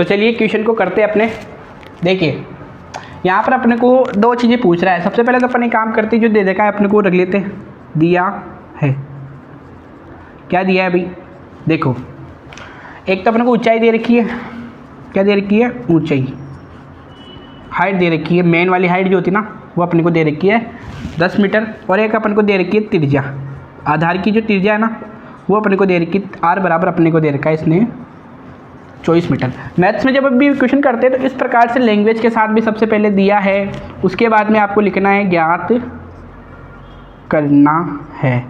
तो चलिए क्वेश्चन को करते अपने। देखिए यहाँ पर अपने को दो चीज़ें पूछ रहा है। सबसे पहले तो अपने काम करते जो दे देखा है अपने को रख लेते हैं। दिया है, क्या दिया है भाई, देखो एक तो अपने को ऊंचाई दे रखी है, क्या दे रखी है, ऊंचाई, हाइट दे रखी है, मेन वाली हाइट जो होती है ना वो अपने को दे रखी है 10 मीटर, और एक अपन को दे रखी है त्रिज्या, आधार की जो त्रिज्या है ना वो अपने को दे रखी है आर बराबर अपने को दे रखा है इसने 24 मीटर। मैथ्स में जब भी क्वेश्चन करते हैं तो इस प्रकार से लैंग्वेज के साथ भी सबसे पहले दिया है, उसके बाद में आपको लिखना है ज्ञात करना है।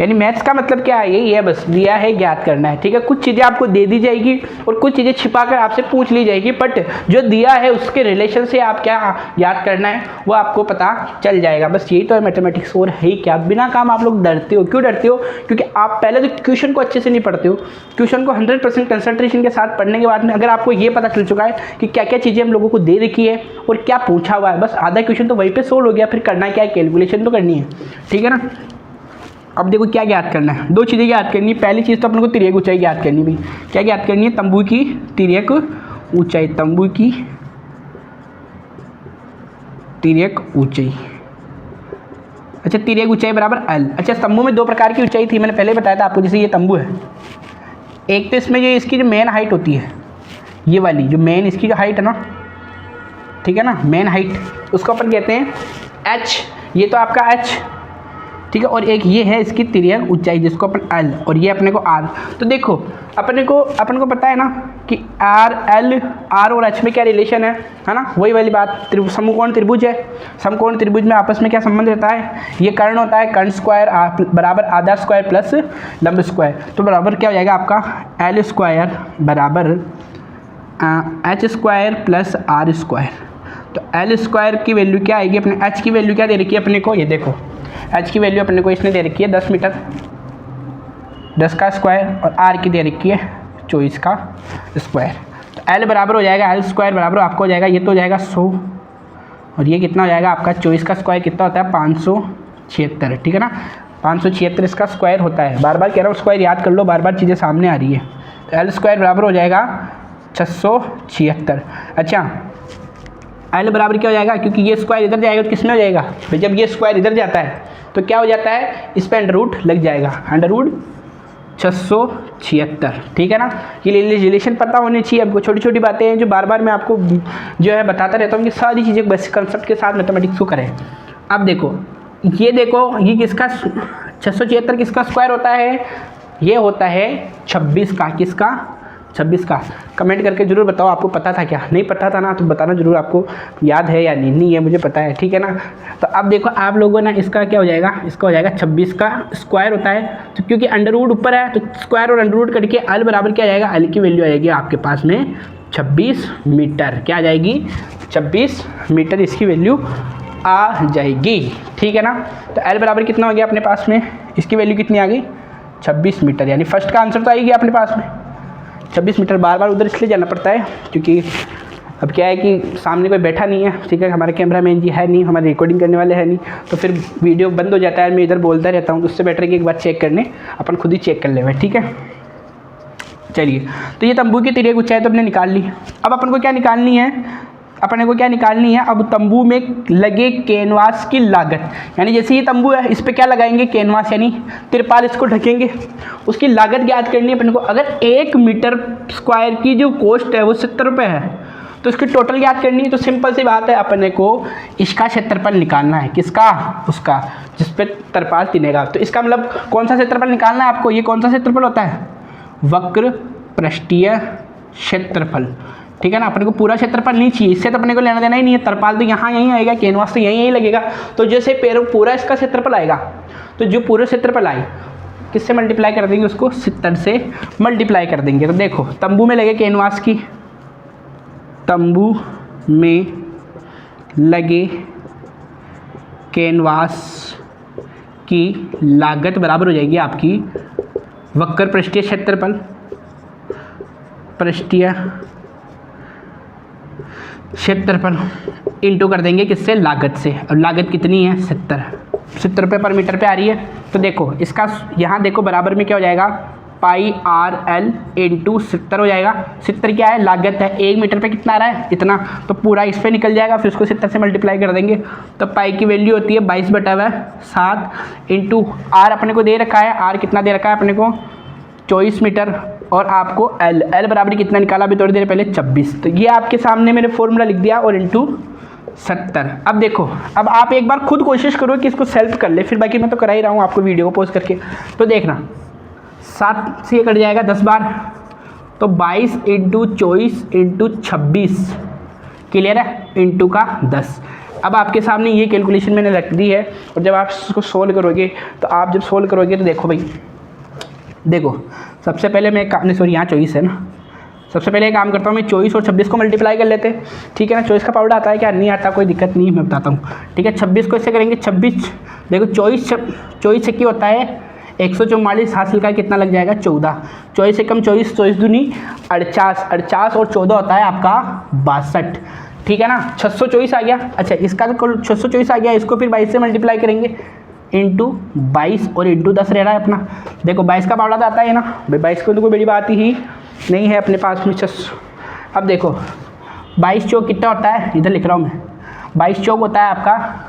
यानी मैथ्स का मतलब क्या है, यही है बस, दिया है ज्ञात करना है। ठीक है, कुछ चीज़ें आपको दे दी जाएगी और कुछ चीज़ें छिपाकर आपसे पूछ ली जाएगी, बट जो दिया है उसके रिलेशन से आप क्या याद करना है वो आपको पता चल जाएगा। बस यही तो है मैथमेटिक्स, और है ही क्या। बिना काम आप लोग डरते हो, क्यों डरते हो, क्योंकि आप पहले तो क्वेश्चन को अच्छे से नहीं पढ़ते हो। क्वेश्चन को 100% कंसंट्रेशन के साथ पढ़ने के बाद में अगर आपको ये पता चल चुका है कि क्या क्या चीज़ें हम लोगों को दे रखी है और क्या पूछा हुआ है, बस आधा क्वेश्चन तो वहीं पर सोल्व हो गया। फिर करना क्या है, कैलकुलेशन तो करनी है। ठीक है ना। अब देखो क्या ज्ञात करना है, दो चीज़ें ज्ञात करनी है। पहली चीज़ तो अपन को तिर्यक ऊंचाई ज्ञात करनी है भाई। क्या ज्ञात करनी है, तंबू की तिर्यक ऊंचाई, तंबू की तिर्यक ऊंचाई। अच्छा, तिर्यक ऊंचाई बराबर एल। अच्छा, तंबू में दो प्रकार की ऊंचाई थी, मैंने पहले बताया था आपको। जैसे ये तंबू है, एक तो इसमें जो इसकी जो मेन हाइट होती है, ये वाली जो मेन इसकी जो हाइट है ना, ठीक है ना, मेन हाइट, उसको अपन कहते हैं एच, ये तो आपका एच। ठीक है, और एक ये है इसकी तिर्यक ऊंचाई जिसको अपन एल, और ये अपने को आर। तो देखो अपन को पता है ना कि आर एल, आर और एच में क्या रिलेशन है ना, वही वाली बात। समकोण त्रिभुज है, समकोण त्रिभुज में आपस में क्या संबंध रहता है, ये कर्ण होता है, कर्ण स्क्वायर बराबर आधार स्क्वायर प्लस लंब स्क्वायर। तो बराबर क्या हो जाएगा आपका एल स्क्वायर बराबर H square plus R square. तो एल स्क्वायर की वैल्यू क्या आएगी अपने, एच की वैल्यू क्या दे रखी है अपने को, ये देखो एच की वैल्यू अपने को इसने दे रखी है 10 मीटर, 10 का स्क्वायर, और आर की दे रखी है 24 का स्क्वायर। तो एल बराबर हो जाएगा, एल स्क्वायर बराबर आपको हो जाएगा, ये तो हो जाएगा 100, और ये कितना हो जाएगा आपका 24 का स्क्वायर कितना होता है 576। ठीक है ना, 576 इसका स्क्वायर होता है। बार बार कह रहा हूँ स्क्वायर याद कर लो, बार बार चीज़ें सामने आ रही है। तो एल स्क्वायर बराबर हो जाएगा 676। अच्छा, एल बराबर क्या हो जाएगा, क्योंकि ये स्क्वायर इधर जाएगा तो किसमें हो जाएगा भाई, जब ये स्क्वायर इधर जाता है तो क्या हो जाता है, इस पर अंडर रूट लग जाएगा, अंडर रूट 676। ठीक है ना, ये रिलेशन पता होनी चाहिए आपको। छोटी छोटी बातें हैं जो बार बार मैं आपको जो है बताता रहता हूँ कि सारी चीज़ें बेसिक कंसेप्ट के साथ मैथमेटिक्स को करें। अब देखो ये किसका 676 किसका स्क्वायर होता है, ये होता है 26 का, किसका 26 का। कमेंट करके जरूर बताओ आपको पता था क्या, नहीं पता था ना तो बताना जरूर, आपको याद है या नहीं है मुझे पता है। ठीक है ना। तो अब देखो आप लोगों ने इसका क्या हो जाएगा, इसका हो जाएगा 26 का स्क्वायर होता है, तो क्योंकि अंडर रूट ऊपर है तो स्क्वायर और अंडर रूट करके एल बराबर क्या आ जाएगा, एल की वैल्यू आएगी आपके पास में 26 मीटर। क्या आ जाएगी, 26 मीटर इसकी वैल्यू आ जाएगी। ठीक है ना। तो एल बराबर कितना हो गया अपने पास में, इसकी वैल्यू कितनी आ गई 26 मीटर, यानी फर्स्ट का आंसर तो आएगी अपने पास में 26 मीटर। बार बार उधर इसलिए जाना पड़ता है क्योंकि अब क्या है कि सामने कोई बैठा नहीं है। ठीक है, हमारे कैमरामैन जी है नहीं, हमारे रिकॉर्डिंग करने वाले है नहीं, तो फिर वीडियो बंद हो जाता है, मैं इधर बोलता रहता हूँ। तो उससे बेटर है कि एक बार चेक करने अपन खुद ही चेक कर ले। ठीक है, चलिए। तो ये तंबू की तिर्यक ऊंचाई तो अपने निकाल ली। अब अपन को क्या निकालनी है, अब तंबू में लगे कैनवास की लागत, यानी जैसे ये तंबू है इस पर क्या लगाएंगे, कैनवास यानी तिरपाल, इसको ढकेंगे, उसकी लागत ज्ञात करनी है अपन को। अगर 1 मीटर स्क्वायर की जो कॉस्ट है वो 70 रुपये है तो इसकी टोटल ज्ञात करनी है। तो सिंपल सी बात है, अपने को इसका क्षेत्रफल निकालना है, किसका, उसका जिस पे तिरपाल तिनेगा। तो इसका मतलब कौन सा क्षेत्रफल निकालना है आपको, ये कौन सा क्षेत्रफल होता है, वक्र पृष्ठीय क्षेत्रफल। ठीक है ना, अपने को पूरा क्षेत्रफल नहीं चाहिए, इससे तो अपने को लेना देना ही नहीं है। तरपाल तो यहाँ यहीं आएगा, कैनवास तो यहीं लगेगा। तो जैसे पूरा इसका क्षेत्रफल आएगा, तो जो पूरा क्षेत्रफल आए किससे मल्टीप्लाई कर देंगे, उसको 70 से मल्टीप्लाई कर देंगे। तो देखो तंबू में लगे कैनवास की, तंबू में लगे कैनवास की लागत बराबर हो जाएगी आपकी वक्र पृष्ठीय क्षेत्रफल, पृष्ठीय क्षेत्रफल इंटू कर देंगे किससे, लागत से। और लागत कितनी है, 70 रुपये पर मीटर पे आ रही है। तो देखो इसका यहाँ देखो बराबर में क्या हो जाएगा, पाई आर एल इंटू 70 हो जाएगा। 70 क्या है, लागत है, 1 मीटर पे कितना आ रहा है, इतना, तो पूरा इस पे निकल जाएगा, फिर उसको 70 से मल्टीप्लाई कर देंगे। तो पाई की वैल्यू होती है 22/7 इंटू आर अपने को दे रखा है, आर कितना दे रखा है अपने को 24 मीटर, और आपको एल बराबर कितना निकाला अभी थोड़ी देर पहले 26। तो ये आपके सामने मैंने फॉर्मूला लिख दिया और इंटू 70। अब देखो, अब आप एक बार खुद कोशिश करो कि इसको सेल्फ कर ले, फिर बाकी मैं तो करा ही रहा हूँ आपको वीडियो को पॉज करके। तो देखना 7 से ये कट जाएगा 10 बार, तो 22 इंटू 24 इंटू 26, क्लियर है, इंटू का 10। अब आपके सामने ये कैलकुलेशन मैंने रख दी है, और जब आप इसको सोल्व करोगे तो आप जब सोल्व करोगे तो देखो भाई, देखो सबसे पहले मैं काम, सॉरी यहाँ 24 है ना, सबसे पहले एक काम करता हूँ मैं 24 और 26 को मल्टीप्लाई कर लेते हैं, ठीक है ना। 24 का पाउडर आता है क्या, नहीं आता, कोई दिक्कत नहीं, मैं बताता हूँ, ठीक है। 26 को इससे करेंगे 26, देखो 24 से क्या होता है 144, हासिल का कितना लग जाएगा 14, 24 से कम 24, 24 दूनी 48, 48 और 14 होता है आपका 62, ठीक है ना। 624 आ गया, अच्छा इसका तो 624 आ गया, इसको फिर 22 से मल्टीप्लाई करेंगे इंटू 22 और इंटू 10 रह रहा है अपना। देखो 22 का पावड़ा तो आता है ना भाई, 22 को तो कोई बड़ी बात ही नहीं है अपने पास में। अब देखो 22 चौक कितना होता है, इधर लिख रहा हूँ मैं, 22 चौक होता है आपका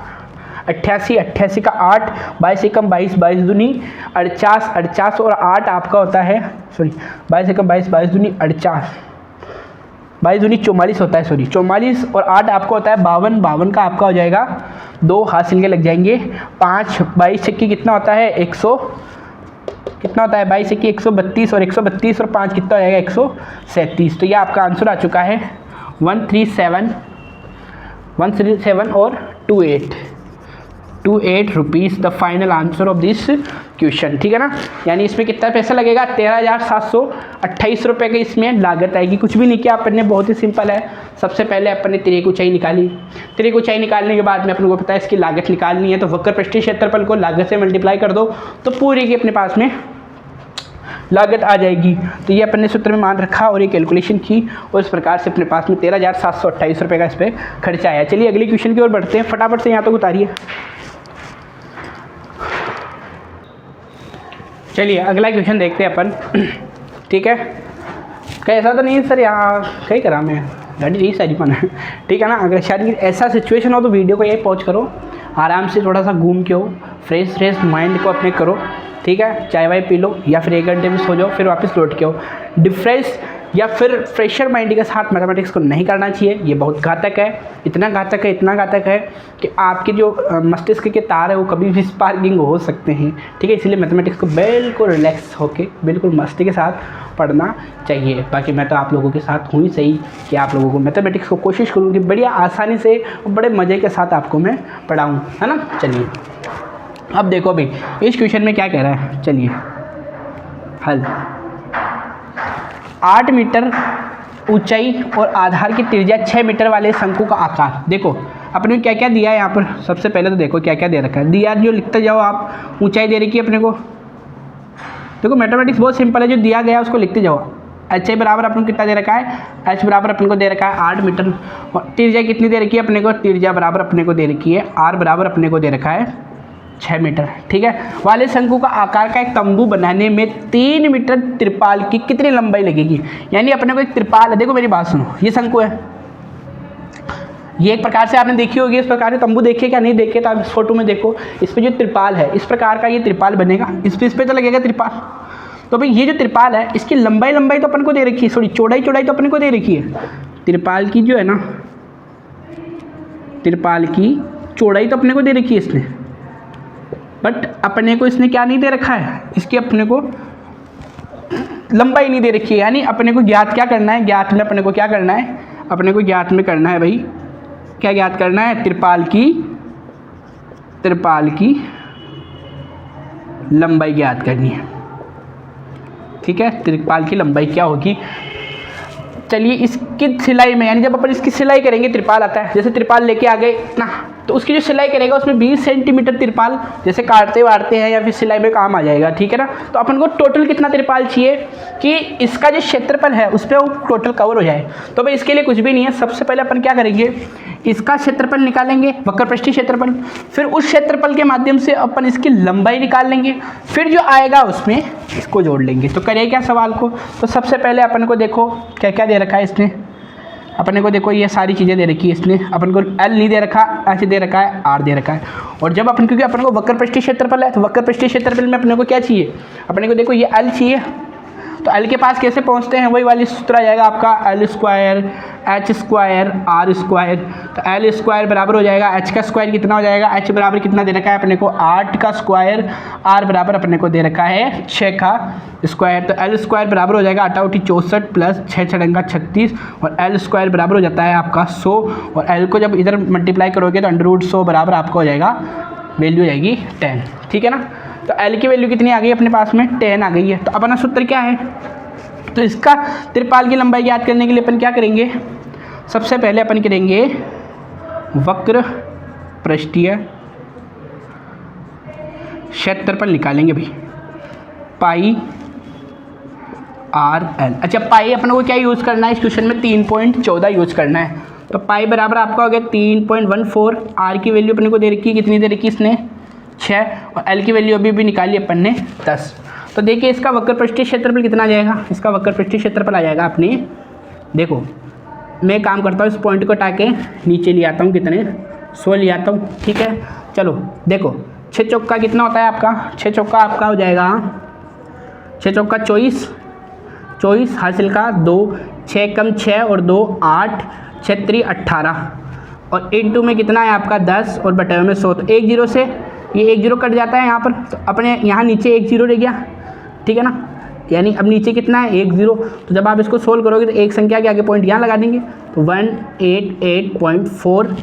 88, 88 का 8, 22 से कम 22, 22 दूनी 48, 48 और 8 आपका होता है, सॉरी 22 से कम 22, 22 दूनी 48, 22 दूनी 44 होता है, सॉरी 44 और 8 आपका होता है 52, 52 का आपका हो जाएगा 2 हासिल के लग जाएंगे 5, 22 से कितना होता है 100, कितना होता है 22 से 132 और 132 और 5 कितना हो जाएगा 137। तो ये आपका आंसर आ चुका है 137 और 28 rupees the final answer of this question, ठीक है ना। यानी इसमें कितना पैसा लगेगा 13,728 रुपये की इसमें लागत आएगी। कुछ भी नहीं किया अपन ने, बहुत ही सिंपल है। सबसे पहले अपन ने तिरे की ऊंचाई निकाली, तिरे की ऊंचाई निकालने के बाद में अपन को पता है इसकी लागत निकालनी है, तो वक्र पृष्ठीय क्षेत्रफल को लागत से मल्टीप्लाई कर दो तो पूरी की अपने पास में लागत आ जाएगी। तो ये अपन ने सूत्र में मान रखा और ये कैलकुलेशन की, और इस प्रकार से अपने पास में 13,728 रुपये का इस पर खर्चा आया। चलिए अगले क्वेश्चन की ओर बढ़ते हैं, फटाफट से यहाँ तक उतारिए। चलिए अगला क्वेश्चन देखते हैं अपन, ठीक है। कैसा तो नहीं सर, यहाँ कहीं करा मैं गाड़ी यही सारी पन है, ठीक है ना। अगर शायद ऐसा सिचुएशन हो तो वीडियो को यही पॉज करो, आराम से थोड़ा सा घूम के हो, फ्रेश माइंड को अपने करो, ठीक है। चाय वाय पी लो या फिर 1 घंटे में सो जाओ, फिर वापस लौट के हो। डिफ्रेश या फिर फ्रेशर माइंड के साथ मैथमेटिक्स को नहीं करना चाहिए, ये बहुत घातक है, इतना घातक है कि आपके जो मस्तिष्क के तार है वो कभी भी स्पार्किंग हो सकते हैं, ठीक है। इसलिए मैथमेटिक्स को बिल्कुल रिलैक्स होके बिल्कुल मस्ती के साथ पढ़ना चाहिए। बाकी मैं तो आप लोगों के साथ हूँ ही सही कि आप लोगों को मैथमेटिक्स को कोशिश करूँ कि बढ़िया आसानी से और बड़े मज़े के साथ आपको मैं पढ़ाऊँ, है ना। चलिए अब देखो भाई इस क्वेश्चन में क्या कह रहा है, चलिए हल। 8 मीटर ऊंचाई और आधार की त्रिज्या 6 मीटर वाले शंकु का आकार। देखो अपने को क्या क्या दिया है यहाँ पर, सबसे पहले तो देखो क्या क्या दे रखा है, दिया जो लिखते जाओ आप। ऊंचाई दे रखी है अपने को, देखो मैथमेटिक्स बहुत सिंपल है, जो दिया गया है उसको लिखते जाओ। एच बराबर अपन को कितना दे रखा है, एच बराबर अपन को दे रखा है 8 मीटर, और त्रिज्या कितनी दे रखी है अपने को, त्रिज्या बराबर अपने को दे रखी है आर बराबर अपने को दे रखा है 6 मीटर, ठीक है। वाले शंकु का आकार का एक तंबू बनाने में 3 मीटर त्रिपाल की कितनी लंबाई लगेगी। यानी अपने को एक त्रिपाल है, देखो मेरी बात सुनो, ये शंकु है, ये एक प्रकार से आपने देखी होगी, इस प्रकार से तंबू देखे क्या नहीं देखे तो आप इस फोटो में देखो, इस पर जो त्रिपाल है इस प्रकार का ये त्रिपाल बनेगा, इस पर तो लगेगा त्रिपाल। तो भाई ये जो त्रिपाल है इसकी लंबाई तो अपन को दे रखी है, सॉरी चौड़ाई तो अपन को दे रखी है। त्रिपाल की जो है ना, त्रिपाल की चौड़ाई तो अपने को दे रखी है इसने, बट अपने को इसने क्या नहीं दे रखा है, इसकी अपने को लंबाई नहीं दे रखी है। यानी अपने को ज्ञात क्या करना है, ज्ञात में अपने को क्या करना है, अपने को ज्ञात में करना है भाई, क्या ज्ञात करना है, त्रिपाल की लंबाई ज्ञात करनी है, ठीक है। त्रिपाल की लंबाई क्या होगी, चलिए इसकी सिलाई में, यानी जब अपन इसकी सिलाई करेंगे, त्रिपाल आता है, जैसे त्रिपाल लेके आ गए ना, तो उसकी जो सिलाई करेगा उसमें 20 सेंटीमीटर त्रिपाल जैसे काटते वाटते हैं या फिर सिलाई में काम आ जाएगा, ठीक है ना। तो अपन को टोटल कितना त्रिपाल चाहिए कि इसका जो क्षेत्रफल है उस पर वो टोटल कवर हो जाए। तो भाई इसके लिए कुछ भी नहीं है, सबसे पहले अपन क्या करेंगे इसका क्षेत्रफल निकालेंगे, वक्रपृष्ठीय क्षेत्रफल। फिर उस क्षेत्रफल के माध्यम से अपन इसकी लंबाई निकाल लेंगे, फिर जो आएगा उसमें इसको जोड़ लेंगे। तो करिए क्या सवाल को, तो सबसे पहले अपन को देखो क्या क्या दे रखा है इसने। अपने को देखो ये सारी चीज़ें दे रखी है इसने, अपन को एल नहीं दे रखा, ऐसे दे रखा है, आर दे रखा है। और जब अपन, क्योंकि अपन को वक्रपृष्ठीय क्षेत्रफल है, तो वक्रपृष्ठीय क्षेत्रफल में अपने को क्या चाहिए, अपने को देखो ये एल चाहिए। तो एल के पास कैसे पहुंचते हैं, वही वाली सूत्र आ जाएगा आपका L square H square R square. तो एल स्क्वायर बराबर हो जाएगा एच का स्क्वायर कितना हो जाएगा, एच बराबर कितना दे रखा है अपने को 8 का स्क्वायर, आर बराबर अपने को दे रखा है 6 का स्क्वायर। तो एल स्क्वायर बराबर हो जाएगा 8 × 64 प्लस 6 × 36 और एल स्क्वायर बराबर हो जाता है आपका 100। और एल को जब इधर मल्टीप्लाई करोगे तो √100 बराबर आपका हो जाएगा, वैल्यू हो जाएगी 10, ठीक है ना। तो एल की वैल्यू कितनी आ गई अपने पास में, 10 आ गई है। तो अपना सूत्र क्या है, तो इसका त्रिपाल की लंबाई ज्ञात करने के लिए अपन क्या करेंगे, सबसे पहले अपन करेंगे वक्र पृष्ठीय क्षेत्रफल निकालेंगे भाई, पाई आर एल। अच्छा पाई अपन को क्या यूज़ करना है इस क्वेश्चन में, 3.14 यूज़ करना है। तो पाई बराबर आपका हो गया 3.14। आर की वैल्यू अपने को दे रखी है, कितनी दे रखी इसने 6, और एल की वैल्यू अभी भी निकाली अपन ने 10। तो देखिए इसका वक्रपृष्ठीय क्षेत्रफल कितना आ जाएगा, इसका वक्रपृष्ठीय क्षेत्रफल आ जाएगा अपने, देखो मैं काम करता हूँ इस पॉइंट को हटा के नीचे ले आता हूँ, कितने 100 ले आता हूँ, ठीक है। चलो देखो 6 चौका कितना होता है आपका, 6 चौका आपका हो जाएगा 6 चौका 24 हासिल का 2, 6 कम 6 और 2 8, 6 3 18 और इंटू में कितना है आपका 10 और बटे में 100। तो 1 0 से ये 1 0 कट जाता है यहाँ पर, तो अपने यहाँ नीचे 1 0 रह गया, ठीक है ना। यानी अब नीचे कितना है 1 0। तो जब आप इसको सोल्व करोगे तो एक संख्या के आगे पॉइंट यहाँ लगा देंगे, तो 188.4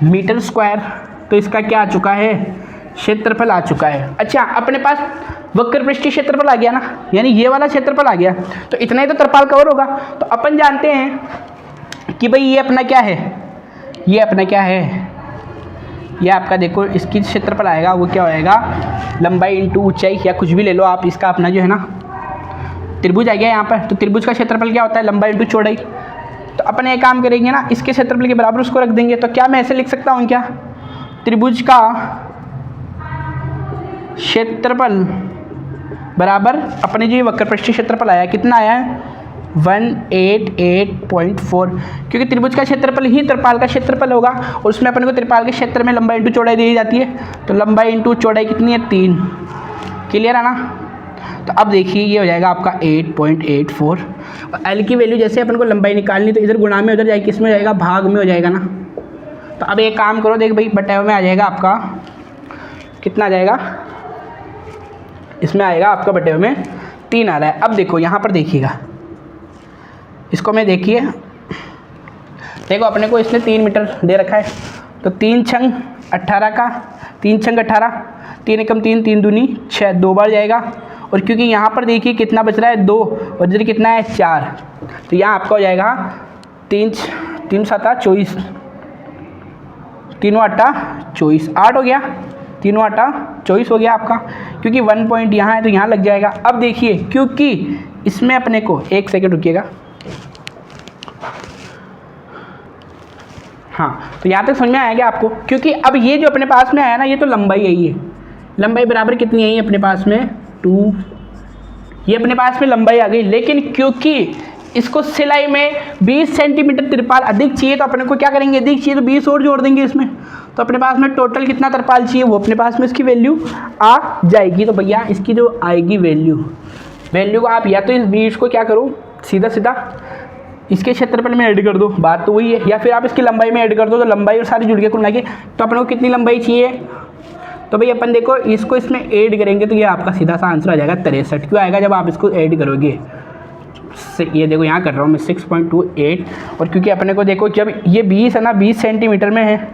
मीटर स्क्वायर। तो इसका क्या आ चुका है, क्षेत्रफल आ चुका है। अच्छा अपने पास वक्रपृष्ठीय क्षेत्रफल आ गया ना, यानी ये वाला क्षेत्रफल आ गया, तो इतना ही तो त्रिपाल कवर होगा। तो अपन जानते हैं कि भाई ये अपना क्या है, ये अपना क्या है, ये आपका देखो इसकी क्षेत्रफल आएगा वो क्या होएगा, लंबाई इंटू ऊंचाई, या कुछ भी ले लो आप, इसका अपना जो है ना त्रिभुज आ गया यहाँ पर। तो त्रिभुज का क्षेत्रफल क्या होता है, लंबाई इंटू चौड़ाई। तो अपन एक काम करेंगे ना, इसके क्षेत्रफल के बराबर उसको रख देंगे। तो क्या मैं ऐसे लिख सकता हूँ क्या, त्रिभुज का क्षेत्रफल बराबर अपने जो वक्रपृष्ठीय क्षेत्रफल आया कितना आया है 188.4, क्योंकि त्रिभुज का क्षेत्रफल ही त्रिपाल का क्षेत्रफल होगा, और उसमें अपने को त्रिपाल के क्षेत्र में लंबाई इंटू चौड़ाई दी जाती है। तो लंबाई इंटू चौड़ाई कितनी है 3, क्लियर है ना। तो अब देखिए ये हो जाएगा आपका 8.84। और एल की वैल्यू जैसे अपन को लंबाई निकालनी, तो इधर गुणा में उधर जाएगी, किस में हो जाएगा, भाग में हो जाएगा ना। तो अब एक काम करो, देख भाई बटे में आ जाएगा आपका कितना आ जाएगा, इसमें आएगा आपका बटे में 3 आ रहा है। अब देखो यहाँ पर देखिएगा, इसको मैं देखिए, देखो अपने को इसने 3 मीटर दे रखा है। तो 3 छंग 18 का, 3 छंग 18, 3 एकम 3, 3 दूनी 6, 2 बार जाएगा। और क्योंकि यहाँ पर देखिए कितना बच रहा है 2, और इधर कितना है 4, तो यहाँ आपका हो जाएगा 3 7 24, 3 8 24, 8 हो गया, 3 8 24 हो गया आपका, क्योंकि 1 पॉइंट यहाँ है तो यहाँ लग जाएगा। अब देखिए क्योंकि इसमें अपने को, एक सेकेंड रुकिएगा, हाँ तो यहाँ तक समझ में आएगा आपको, क्योंकि अब ये जो अपने पास में आया ना, ये तो लंबाई यही है, लंबाई बराबर कितनी आई अपने पास में 2, ये अपने पास में लंबाई आ गई। लेकिन क्योंकि इसको सिलाई में 20 सेंटीमीटर त्रिपाल अधिक चाहिए, तो अपने को क्या करेंगे, अधिक चाहिए तो 20 और जोड़ देंगे इसमें। तो अपने पास में टोटल कितना त्रिपाल चाहिए, वो अपने पास में इसकी वैल्यू आ जाएगी। तो भैया इसकी जो आएगी वैल्यू को आप या तो इस 20 को क्या करो, सीधा सीधा इसके क्षेत्रफल में ऐड कर दो, बात तो वही है, या फिर आप इसकी लंबाई में ऐड कर दो, तो लंबाई और सारी जुड़ के कुल मिला के तो अपने को कितनी लंबाई चाहिए। तो भाई अपन देखो इसको इसमें ऐड करेंगे तो ये आपका सीधा सा आंसर आ जाएगा 63। क्यों आएगा, जब आप इसको ऐड करोगे, ये देखो यहाँ कर रहा हूँ मैं 6.28, और क्योंकि अपने को देखो जब ये 20 है ना, 20 सेंटीमीटर में है,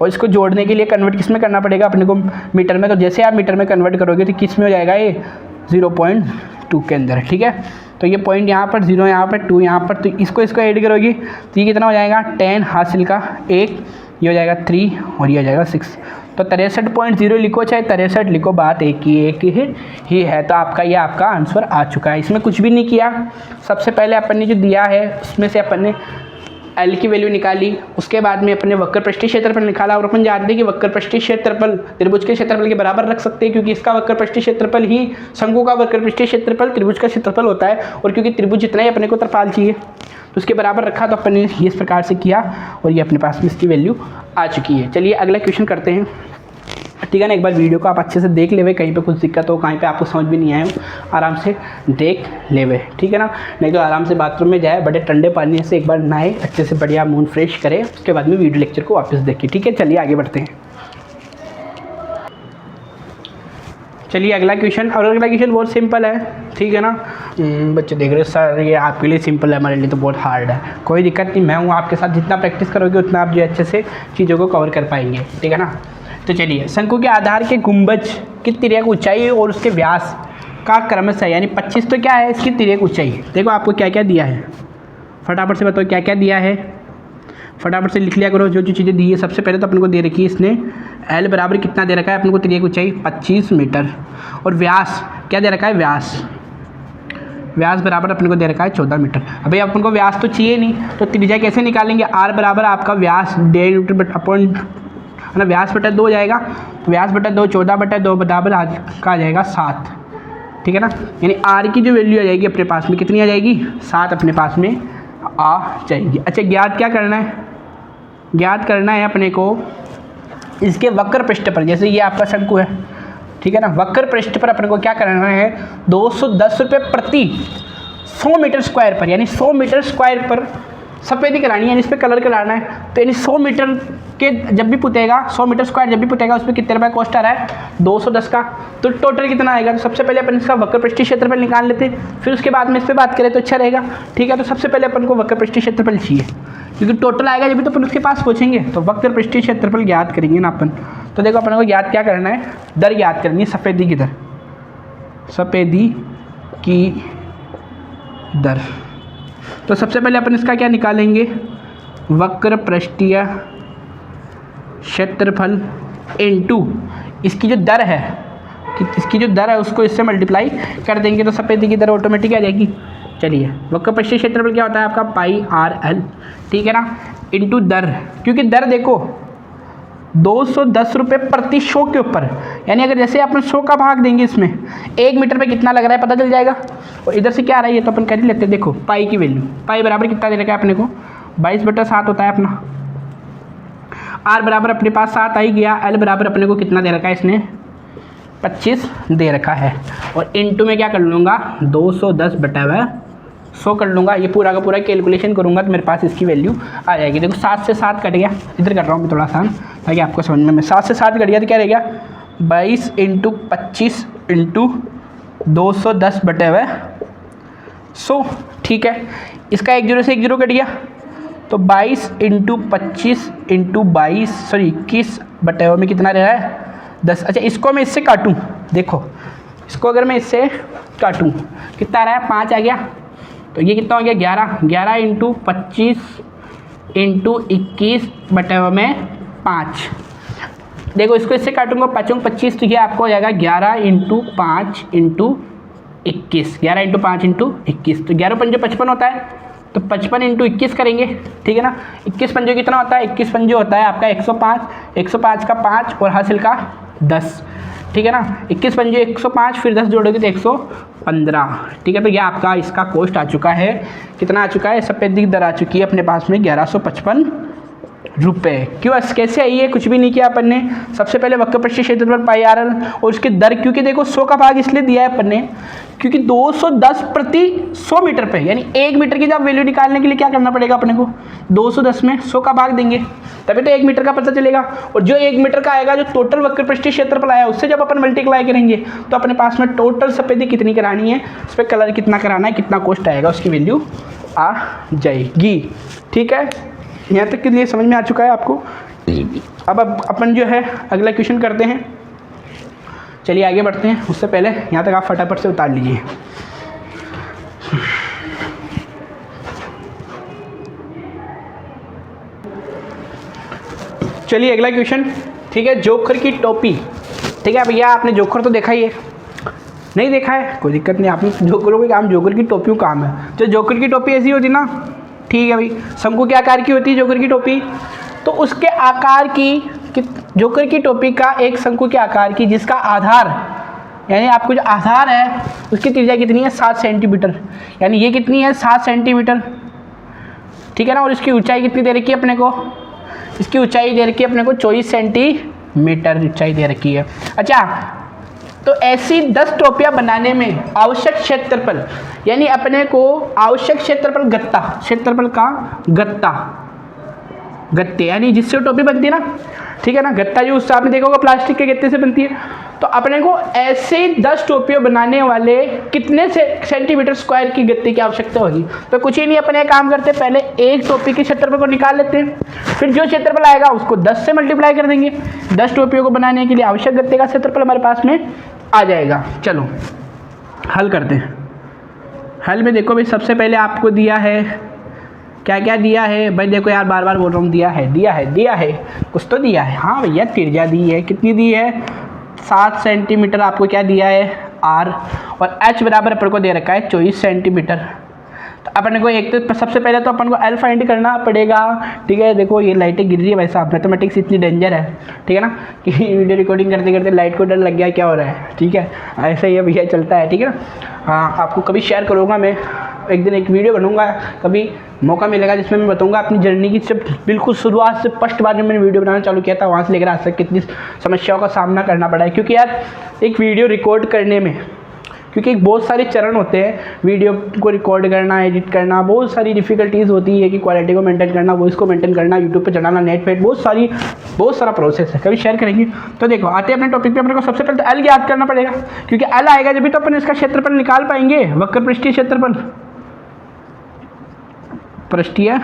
और इसको जोड़ने के लिए कन्वर्ट किस में करना पड़ेगा अपने को, मीटर में। तो जैसे आप मीटर में कन्वर्ट करोगे तो किस में हो जाएगा, ये 0.2 के अंदर, ठीक है। तो ये पॉइंट यहाँ पर 0, यहाँ पर 2, यहाँ पर, तो इसको ऐड करोगी तो ये कितना हो जाएगा 10 हासिल का 1, ये हो जाएगा 3 और ये हो जाएगा 6। तो 63.0 लिखो चाहे 63 लिखो, बात एक ही है। तो आपका ये आपका आंसर आ चुका है, इसमें कुछ भी नहीं किया। सबसे पहले अपन ने जो दिया है उसमें से अपन ने एल की वैल्यू निकाली, उसके बाद में अपने वक्र पृष्ठीय क्षेत्रफल निकाला। और अपन जानते हैं कि वक्र पृष्ठीय क्षेत्रफल त्रिभुज के क्षेत्रफल के बराबर रख सकते हैं, क्योंकि इसका वक्र पृष्ठीय क्षेत्रफल ही शंकु का वक्र पृष्ठीय क्षेत्रफल त्रिभुज का क्षेत्रफल होता है। और क्योंकि त्रिभुज जितना ही अपने को तरपाल चाहिए तो उसके बराबर रखा, तो अपन ने इस प्रकार से किया और ये अपने पास में इसकी वैल्यू आ चुकी है। चलिए अगला क्वेश्चन करते हैं, ठीक है ना। एक बार वीडियो को आप अच्छे से देख लेवे, कहीं पे कुछ दिक्कत हो, कहीं पे आपको समझ भी नहीं आए हो, आराम से देख लेवे, ठीक है ना। नहीं तो आराम से बाथरूम में जाए, बड़े ठंडे पानी से एक बार नहाए, अच्छे से बढ़िया मूड फ्रेश करें, उसके बाद में वीडियो लेक्चर को वापस देखिए, ठीक है। चलिए आगे बढ़ते हैं। चलिए अगला क्वेश्चन, और अगला क्वेश्चन बहुत सिंपल है, ठीक है ना। बच्चे देख रहे हो सर ये आपके लिए सिंपल है, हमारे लिए तो बहुत हार्ड है। कोई दिक्कत नहीं, मैं हूँ आपके साथ, जितना प्रैक्टिस करोगे उतना आप जो अच्छे से चीज़ों को कवर कर पाएंगे, ठीक है ना। तो चलिए, शंकु के आधार के गुंबज की तिर्यक ऊंचाई और उसके व्यास का क्रमशः, यानी 25 तो क्या है इसकी तिर्यक ऊंचाई। देखो आपको क्या क्या दिया है, फटाफट से बताओ क्या क्या दिया है, फटाफट से लिख लिया करो जो जो चीज़ें दी है। सबसे पहले तो अपन को दे रखी है इसने एल बराबर कितना दे रखा है अपन को, तिर्यक ऊंचाई 25 मीटर, और व्यास क्या दे रखा है, व्यास बराबर अपन को दे रखा है 14 मीटर। अभी अपन को व्यास तो चाहिए नहीं, तो त्रिज्या कैसे निकालेंगे, आर बराबर आपका व्यास अपॉन है ना, व्यास बटा 2 हो जाएगा, तो व्यास बटा 2 14 बटा 2 बराबर का आ जाएगा 7, ठीक है ना। यानी आर की जो वैल्यू आ जाएगी अपने पास में कितनी आ जाएगी, 7 अपने पास में आ जाएगी। अच्छा, ज्ञात क्या करना है, ज्ञात करना है अपने को इसके वक्र पृष्ठ पर, जैसे ये आपका शंकु है, ठीक है ना। वक्र पृष्ठ पर अपने को क्या करना है, 210 रुपये प्रति 100 मीटर स्क्वायर पर, यानी 100 मीटर स्क्वायर पर सफ़ेदी करानी है, यानी इस पर कलर कराना है। तो यानी 100 मीटर के जब भी पुतेगा, 100 मीटर स्क्वायर जब भी पुतेगा, उस पर कितने रुपये कॉस्ट आ रहा है, 210 का। तो टोटल कितना आएगा, तो सबसे पहले अपन इसका वक्र पृष्ठीय क्षेत्रफल निकाल लेते, फिर उसके बाद में इस पर बात करें तो अच्छा रहेगा, ठीक है। तो सबसे पहले अपन को वक्र पृष्ठीय क्षेत्रफल चाहिए, क्योंकि टोटल आएगा जब भी तो अपन उसके पास पहुँचेंगे। तो वक्र पृष्ठीय क्षेत्रफल ज्ञात करेंगे ना अपन। तो देखो अपन को ज्ञात क्या करना है, दर ज्ञात करनी है, सफ़ेदी की दर, सफ़ेदी की दर। तो सबसे पहले अपन इसका क्या निकालेंगे, वक्र पृष्ठीय क्षेत्रफल इनटू इसकी जो दर है, कि इसकी जो दर है उसको इससे मल्टीप्लाई कर देंगे, तो सफ़ेदी की दर ऑटोमेटिक आ जाएगी। चलिए, वक्र पृष्ठीय क्षेत्रफल क्या होता है आपका, पाई आर एल, ठीक है ना, इनटू दर, क्योंकि दर देखो 210 रुपये प्रति 100 के ऊपर, यानी अगर जैसे अपन 100 का भाग देंगे इसमें 1 मीटर पे कितना लग रहा है पता चल जाएगा। और इधर से क्या आ रहा है ये तो अपन कर ही लेते हैं। देखो पाई की वैल्यू, पाई बराबर कितना दे रखा है अपने को, 22/7 होता है अपना। आर बराबर अपने पास 7 आ ही गया, एल बराबर अपने को कितना दे रखा है इसने, 25 दे रखा है। और इनटू में क्या कर लूँगा, 210/100 कर लूँगा, ये पूरा का पूरा कैलकुलेशन करूँगा तो मेरे पास इसकी वैल्यू आ जाएगी। देखो 7 से 7 कट गया, इधर कर रहा हूँ मैं थोड़ा आसान ताकि आपको समझ में। 7 से 7 कट गया तो क्या रह गया, 22 × 25 × 210/100, ठीक है। इसका 1 0 से 1 0 कट गया, तो 22 × 25 × 22 सॉरी 21/100 में कितना रह रहा है, 10। अच्छा, इसको मैं इससे काटूँ, देखो इसको अगर मैं इससे काटूँ कितना आ रहा है, 5 आ गया, तो ये कितना हो गया, 11 × 25 × 21/100 में 5। देखो इसको इससे काटूंगा, 5 × 25, तो ये आपको हो जाएगा 11 × 5 × 21, 11 × 5 × 21, तो 11 × 5 = 55 होता है, तो 55 × 21 करेंगे, ठीक है ना। 21 पंजों कितना होता है, 21 पंजों होता है आपका 105, 105 का 5 और हासिल का 10, ठीक है ना। 21 पंजे 105, फिर 10 जोड़ोगे तो 115, ठीक है। तो ये आपका इसका कॉस्ट आ चुका है, कितना आ चुका है, सफ़ेदी दर आ चुकी है अपने पास में 1155 रुपये। क्यों, कैसे आई है, कुछ भी नहीं किया अपन ने। सबसे पहले वक्र पृष्ठीय क्षेत्रफल पाई आर एल और उसकी दर, क्योंकि देखो 100 का भाग इसलिए दिया है अपन ने क्योंकि 210 प्रति 100 मीटर पे, यानी 1 मीटर की जब वैल्यू निकालने के लिए क्या करना पड़ेगा अपने को, 210 में 100 का भाग देंगे तभी तो 1 मीटर का पता चलेगा। और जो 1 मीटर का आएगा, जो टोटल वक्र पृष्ठीय क्षेत्रफल आया, उससे जब अपन मल्टीप्लाई करेंगे तो अपने पास में टोटल सफ़ेदी कितनी करानी है, उस पर कलर कितना कराना है, कितना कॉस्ट आएगा, उसकी वैल्यू आ जाएगी, ठीक है। यहाँ तक के लिए समझ में आ चुका है आपको। अब अपन जो है अगला क्वेश्चन करते हैं, चलिए आगे बढ़ते हैं। उससे पहले यहाँ तक आप फटाफट से उतार लीजिए। चलिए अगला क्वेश्चन, ठीक है, जोकर की टोपी, ठीक है भैया। आपने जोकर तो देखा ही है, नहीं देखा है कोई दिक्कत नहीं, आपने जोकरों के काम, जोकर की टोपियों काम है। तो जोकर की टोपी ऐसी होती ना, ठीक है भाई, शंकु के आकार की होती है जोकर की टोपी, तो उसके आकार की जोकर की टोपी का एक शंकु के आकार की जिसका आधार यानी आपको जो आधार है उसकी त्रिज्या कितनी है 7 सेंटीमीटर, यानी ये कितनी है 7 सेंटीमीटर, ठीक है ना। और इसकी ऊंचाई कितनी दे रखी है अपने को, इसकी ऊंचाई दे रखी है अपने को 24 सेंटीमीटर ऊंचाई दे रखी है। अच्छा, तो ऐसी 10 टोपियां बनाने में आवश्यक क्षेत्रफल यानी अपने को आवश्यक क्षेत्रफल गत्ता, क्षेत्रफल का गत्ते यानी जिससे टोपी बनती है ना, ठीक है ना, गत्ता जो उससे आपने देखा होगा प्लास्टिक के गत्ते से बनती है। तो अपने को ऐसे 10 टोपियां बनाने वाले कितने से सेंटीमीटर स्क्वायर की गत्ते की आवश्यकता होगी। तो कुछ ही नहीं, अपने काम करते हैं, पहले एक टोपी के क्षेत्रफल को निकाल लेते हैं, फिर जो क्षेत्रफल आएगा उसको 10 से मल्टीप्लाई कर देंगे। 10 टोपियों को बनाने के लिए आवश्यक गत्ते का क्षेत्रफल हमारे पास में आ जाएगा। चलो हल करते हैं। हल में देखो भाई, सबसे पहले आपको दिया है, क्या क्या दिया है भाई, देखो यार बार बार बोल रहा हूँ, दिया है कुछ तो दिया है। हाँ भैया, त्रिज्या दी है, कितनी दी है 7 सेंटीमीटर आपको क्या दिया है r, और h बराबर अपन को दे रखा है 24 सेंटीमीटर। तो अपन को एक तो सबसे पहले तो अपन को l फाइंड करना पड़ेगा, ठीक है। देखो ये लाइटें गिर रही है भाई साहब, मैथमेटिक्स इतनी डेंजर है, ठीक है ना, कि वीडियो रिकॉर्डिंग करते करते लाइट को डर लग गया क्या हो रहा है, ठीक है, ऐसा ही भैया चलता है, ठीक है ना। हाँ, आपको कभी शेयर करूँगा मैं, एक दिन एक वीडियो बनूंगा, कभी मौका मिलेगा जिसमें मैं बताऊंगा अपनी जर्नी की जब बिल्कुल शुरुआत से फर्स्ट बार जब मैंने वीडियो बनाना चालू किया था वहाँ से लेकर आज तक कितनी समस्याओं का सामना करना पड़ा है। क्योंकि यार एक वीडियो रिकॉर्ड करने में, क्योंकि बहुत सारे चरण होते हैं, वीडियो को रिकॉर्ड करना, एडिट करना, बहुत सारी डिफ़िकल्टीज़ होती है कि क्वालिटी को मेंटेन करना, वॉइस को मेंटेन करना, यूट्यूब पे चढ़ाना, नेट पे, बहुत सारा प्रोसेस है, कभी शेयर करेंगे। तो देखो आते हैं अपने टॉपिक पे, अपने को सबसे पहले तो एल याद करना पड़ेगा, क्योंकि एल आएगा जब भी तो अपन इसका क्षेत्रफल निकाल पाएंगे, वक्र पृष्ठीय क्षेत्रफल, पृष्ठीय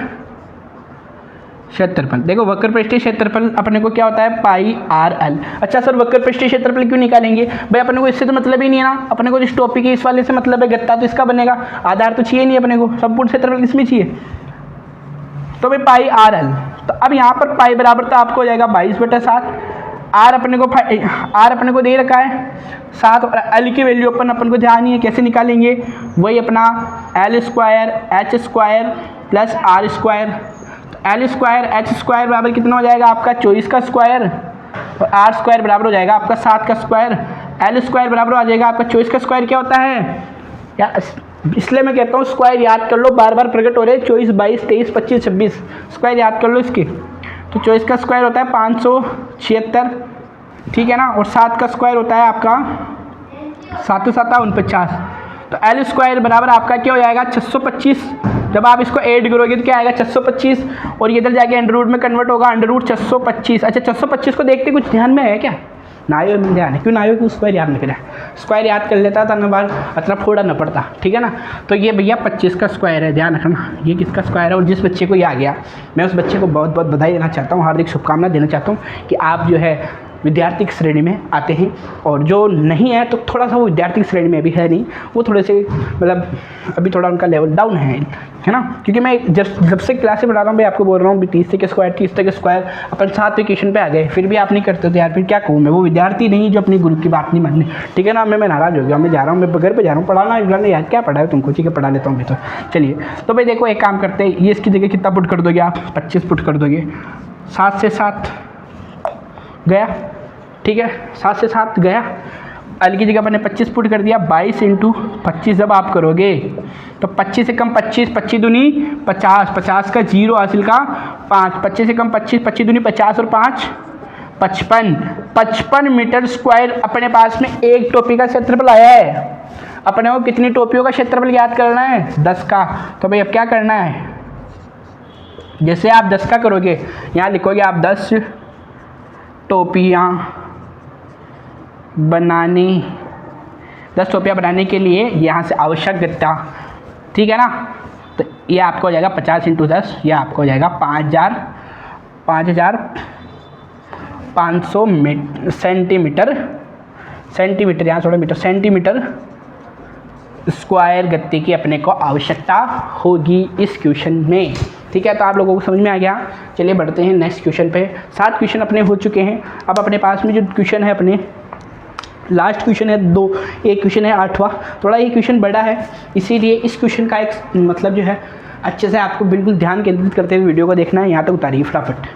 क्षेत्रफल। देखो वक्र पृष्ठीय क्षेत्रफल अपने को क्या होता है पाई आर एल। अच्छा सर, वक्र पृष्ठीय क्षेत्रफल क्यों निकालेंगे भाई, अपने को इससे तो मतलब ही नहीं है ना, अपने को इस टॉपिक के इस वाले से मतलब है, गत्ता तो इसका बनेगा, आधार तो चाहिए नहीं अपने को, संपूर्ण क्षेत्रफल किसमें चाहिए, तो भाई पाई आर एल। तो अब यहाँ पर पाई बराबर तो आपको हो जाएगा 22/7, आर अपने को दे रखा है 7, और एल की वैल्यू अपन को ध्यान ही है, कैसे निकालेंगे, वही अपना L square H square plus R square. तो एल स्क्वायर एच स्क्वायर बराबर कितना हो जाएगा आपका 24 का स्क्वायर, और आर स्क्वायर बराबर हो जाएगा आपका 7 का स्क्वायर। एल स्क्वायर बराबर आ जाएगा आपका 24 का स्क्वायर क्या होता है यार, इसलिए मैं कहता हूँ स्क्वायर याद कर लो, बार बार प्रकट हो रहे हैं, 24 22 23 25 26 स्क्वायर याद कर लो इसके। तो 24 का स्क्वायर होता है 576, ठीक है ना, और 7 का स्क्वायर होता है आपका 7 7 49। तो एल स्क्वायर बराबर आपका क्या हो जाएगा 625। जब आप इसको ऐड करोगे तो क्या आएगा 625, और ये इधर जाके अंडर रूट में कन्वर्ट होगा, अंडर रूट 625। अच्छा 625 को देखते कुछ ध्यान में है क्या, ना आयो में ध्यान है, क्यों ना आयो कि स्क्वायर याद नहीं करा, स्क्वायर याद कर लेता था ना बार मतलब फोड़ा ना पड़ता, ठीक है ना। तो ये भैया 25 का स्क्वायर है, ध्यान रखना ये किसका स्क्वायर है। और जिस बच्चे को ये आ गया, मैं उस बच्चे को बहुत बहुत बधाई देना चाहता हूँ, हार्दिक शुभकामना देना चाहता हूँ कि आप जो है विद्यार्थी की श्रेणी में आते हैं, और जो नहीं है तो थोड़ा सा वो विद्यार्थी की श्रेणी में भी है नहीं, वो थोड़े से मतलब अभी थोड़ा उनका लेवल डाउन है ना। क्योंकि मैं जब से क्लासें पढ़ा रहा हूँ भाई, आपको बोल रहा हूँ 30 के स्क्वायर 30 के स्क्वायर अपन 7 क्वेश्चन पे आ गए, फिर भी आप नहीं करते तो यार फिर क्या कहूँ मैं, वो विद्यार्थी नहीं जो अपनी गुरु की बात नहीं मानने, ठीक है ना। मैं नाराज़ हो गया, मैं जा रहा हूँ, मैं घर पर जा रहा हूँ, पढ़ाना यार क्या पढ़ा है तुमको, ठीक है पढ़ा लेता हूँ मैं तो। चलिए तो भाई देखो एक काम करते हैं, ये इसकी जगह कितना पुट कर दोगे आप 25 पुट कर दोगे, 7 से 7 गया, ठीक है 7 से 7 गया, एल की जगह मैंने 25 पुट कर दिया, 22 × 25 जब आप करोगे तो 25 से कम 25, 25 दूनी 50, 50 का 0 हासिल का 5, 25 से कम 25, 25 दूनी 50 और 5 55 मीटर स्क्वायर अपने पास में एक टोपी का क्षेत्रफल आया है। अपने को कितनी टोपियों का क्षेत्रफल याद करना है 10 का। तो भाई अब क्या करना है, जैसे आप 10 का करोगे यहाँ लिखोगे आप 10 टोपियाँ बनाने के लिए यहाँ से आवश्यक गत्ता, ठीक है ना। तो ये आपको हो जाएगा 50 × 10, ये आपको हो जाएगा 5500 सेंटीमीटर यहाँ थोड़ा मीटर सेंटीमीटर स्क्वायर गत्ते की अपने को आवश्यकता होगी इस क्वेश्चन में, ठीक है। तो आप लोगों को समझ में आ गया। चलिए बढ़ते हैं नेक्स्ट क्वेश्चन पे। 7 क्वेश्चन अपने हो चुके हैं। अब अपने पास में जो क्वेश्चन है अपने लास्ट क्वेश्चन है 2, एक क्वेश्चन है 8वां, थोड़ा ये क्वेश्चन बड़ा है, इसीलिए इस क्वेश्चन का एक मतलब जो है अच्छे से आपको बिल्कुल ध्यान केंद्रित करते हुए वीडियो को देखना है, यहाँ तक उतारिए फटाफट।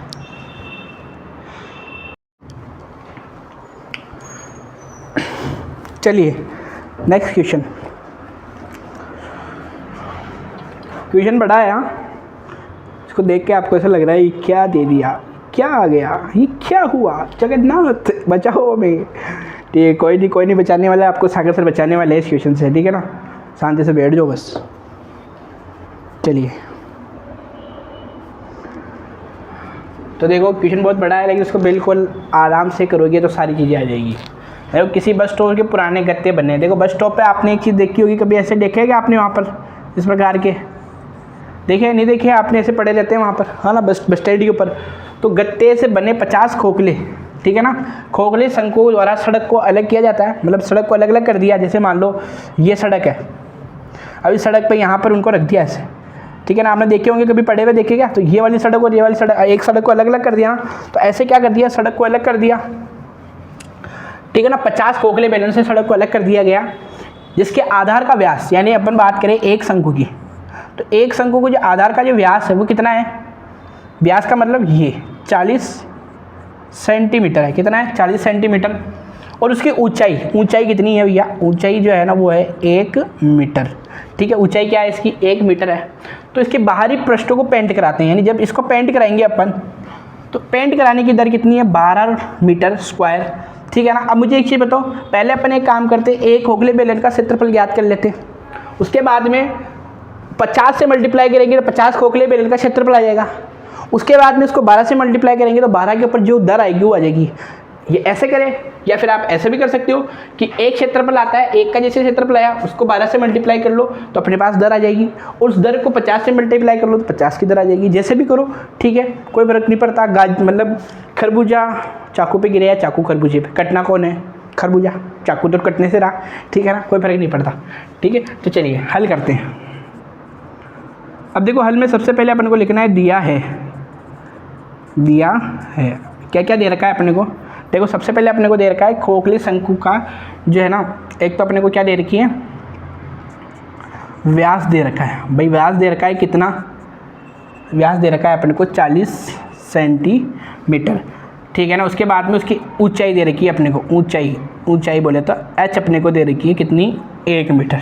चलिए नेक्स्ट क्वेश्चन। क्वेश्चन बड़ा है यहाँ, इसको देख के आपको ऐसा लग रहा है ये क्या दे दिया, क्या आ गया, ये क्या हुआ, जगन्नाथ बचाओ हमें। ठीक है, कोई नहीं बचाने वाला, आपको सागर सर बचाने वाले हैं इस क्वेश्चन से, ठीक है ना। शांति से बैठ जाओ बस। चलिए, तो देखो क्वेश्चन बहुत बड़ा है, लेकिन इसको बिल्कुल आराम से करोगे तो सारी चीज़ें आ जाएगी। देखो किसी बस स्टॉप के पुराने गत्ते बने हैं। देखो बस स्टॉप पे आपने एक चीज़ देखी होगी, कभी ऐसे देखे क्या आपने वहाँ पर इस प्रकार के देखे, नहीं देखे आपने, ऐसे पड़े रहते हैं वहाँ पर, हाँ ना, बस स्टैंड के ऊपर। तो गत्ते से बने 50 खोखले, ठीक है ना। खोखले शंकु द्वारा सड़क को अलग किया जाता है, मतलब सड़क को अलग अलग कर दिया। जैसे मान लो ये सड़क है, अभी सड़क पे यहाँ पर उनको रख दिया ऐसे, ठीक है ना। आपने देखे होंगे, कभी पड़े हुए देखे क्या, तो ये वाली सड़क और ये वाली सड़क, एक सड़क को अलग अलग कर दिया ना, तो ऐसे क्या कर दिया, सड़क को अलग कर दिया, ठीक है ना। 50 खोखले बेलन से सड़क को अलग कर दिया गया, जिसके आधार का व्यास, यानी अपन बात करें एक शंकु की, तो एक शंकु को जो आधार का जो व्यास है वो कितना है, व्यास का मतलब ये 40 सेंटीमीटर है। कितना है, 40 सेंटीमीटर। और उसकी ऊंचाई कितनी है भैया, ऊंचाई जो है ना वो है 1 मीटर, ठीक है। ऊंचाई क्या है इसकी, 1 मीटर है। तो इसके बाहरी पृष्ठों को पेंट कराते हैं, यानी जब इसको पेंट कराएंगे अपन, तो पेंट कराने की दर कितनी है, 12 मीटर स्क्वायर, ठीक है ना। अब मुझे एक चीज़ बताओ, पहले अपन एक काम करते, एक खोखले बेलन का क्षेत्रफल ज्ञात कर लेते, उसके बाद में 50 से मल्टीप्लाई करेंगे तो 50 खोखले बेलन का क्षेत्रफल आ जाएगा। उसके बाद में इसको 12 से मल्टीप्लाई करेंगे तो 12 के ऊपर जो दर आएगी वो आ जाएगी। ये ऐसे करें, या फिर आप ऐसे भी कर सकते हो कि एक क्षेत्रफल आता है, एक का जैसे क्षेत्रफल आया उसको 12 से मल्टीप्लाई कर लो तो अपने पास दर आ जाएगी। उस दर को 50 से मल्टीप्लाई कर लो तो 50 की दर आ जाएगी। जैसे भी करो, ठीक है, कोई फर्क नहीं पड़ता। मतलब खरबूजा चाकू पे गिरे या चाकू खरबूजे पे, कटना कौन है, खरबूजा। चाकू तो कटने से रहा, ठीक है ना, कोई फर्क नहीं पड़ता, ठीक है। तो चलिए हल करते हैं। अब देखो हल में सबसे पहले अपन को लिखना है दिया है, क्या क्या दे रखा है अपने को। देखो सबसे पहले अपने को दे रखा है खोखले शंकु का जो है ना, एक तो अपने को क्या दे रखी है, व्यास दे रखा है भाई। व्यास दे रखा है कितना, व्यास दे रखा है अपने को 40 सेंटीमीटर, ठीक है ना। उसके बाद में उसकी ऊंचाई दे रखी है अपने को, ऊंचाई बोले तो h अपने को दे रखी है कितनी, 1 मीटर।